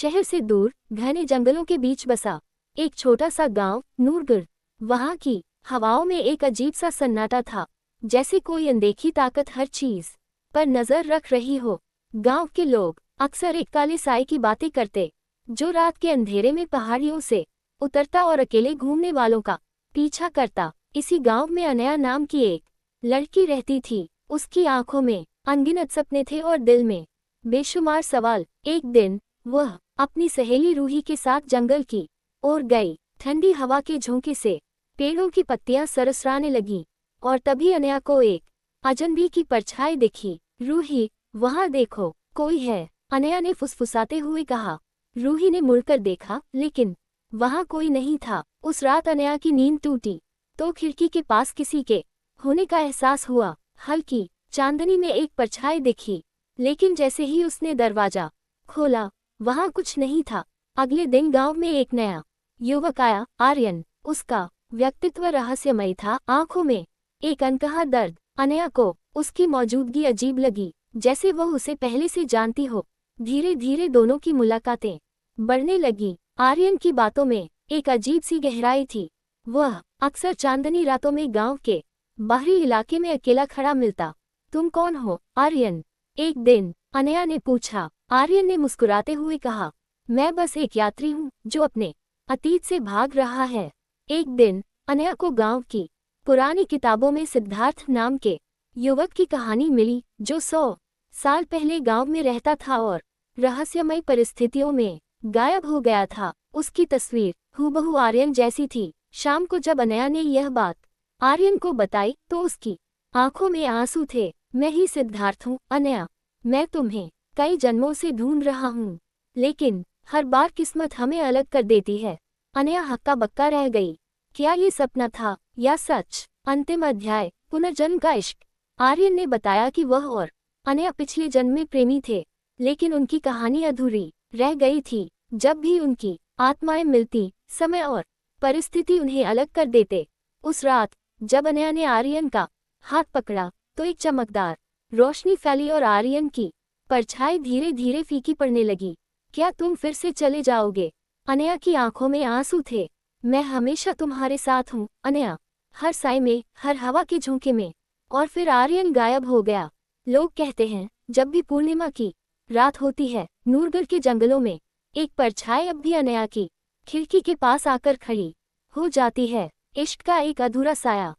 शहर से दूर घने जंगलों के बीच बसा एक छोटा सा गांव नूरगढ़। वहां की हवाओं में एक अजीब सा सन्नाटा था, जैसे कोई अनदेखी ताकत हर चीज पर नजर रख रही हो। गांव के लोग अक्सर एक काले साए की बातें करते, जो रात के अंधेरे में पहाड़ियों से उतरता और अकेले घूमने वालों का पीछा करता। इसी गांव में अनया नाम की एक लड़की रहती थी। उसकी आंखों में अनगिनत सपने थे और दिल में बेशुमार सवाल। एक दिन वह अपनी सहेली रूही के साथ जंगल की ओर गई। ठंडी हवा के झोंके से पेड़ों की पत्तियां सरसराने लगीं और तभी अनया को एक अजनबी की परछाई दिखी। रूही, वहां देखो, कोई है, अनया ने फुसफुसाते हुए कहा। रूही ने मुड़कर देखा, लेकिन वहां कोई नहीं था। उस रात अनया की नींद टूटी तो खिड़की के पास किसी के होने का एहसास हुआ। हल्की चांदनी में एक परछाई दिखी, लेकिन जैसे ही उसने दरवाजा खोला, वहां कुछ नहीं था। अगले दिन गांव में एक नया युवक आया, आर्यन। उसका व्यक्तित्व रहस्यमय था, आंखों में एक अनकहा दर्द। अनया को उसकी मौजूदगी अजीब लगी, जैसे वह उसे पहले से जानती हो। धीरे धीरे दोनों की मुलाकातें बढ़ने लगी। आर्यन की बातों में एक अजीब सी गहराई थी। वह अक्सर चांदनी रातों में गांव के बाहरी इलाके में अकेला खड़ा मिलता। तुम कौन हो, आर्यन? एक दिन अनया ने पूछा। आर्यन ने मुस्कुराते हुए कहा, मैं बस एक यात्री हूँ जो अपने अतीत से भाग रहा है। एक दिन अनया को गांव की पुरानी किताबों में सिद्धार्थ नाम के युवक की कहानी मिली, जो 100 साल पहले गांव में रहता था और रहस्यमय परिस्थितियों में गायब हो गया था। उसकी तस्वीर हूबहू आर्यन जैसी थी। शाम को जब अनया ने यह बात आर्यन को बताई तो उसकी आंखों में आंसू थे। मैं ही सिद्धार्थ हूँ अनया, मैं तुम्हें कई जन्मों से ढूंढ रहा हूँ, लेकिन हर बार किस्मत हमें अलग कर देती है। अनया हक्का बक्का रह गई। क्या ये सपना था या सच? अंतिम अध्याय, पुनर्जन्म का इश्क। आर्यन ने बताया कि वह और अनया पिछले जन्म में प्रेमी थे, लेकिन उनकी कहानी अधूरी रह गई थी। जब भी उनकी आत्माएं मिलती, समय और परिस्थिति उन्हें अलग कर देते। उस रात जब अनया ने आर्यन का हाथ पकड़ा तो एक चमकदार रोशनी फैली और आर्यन की परछाई धीरे धीरे फीकी पड़ने लगी। क्या तुम फिर से चले जाओगे? अनया की आंखों में आंसू थे। मैं हमेशा तुम्हारे साथ हूँ अनया, हर साए में, हर हवा के झोंके में। और फिर आर्यन गायब हो गया। लोग कहते हैं, जब भी पूर्णिमा की रात होती है, नूरगढ़ के जंगलों में एक परछाई अब भी अनया की खिड़की के पास आकर खड़ी हो जाती है। इश्क का एक अधूरा साया।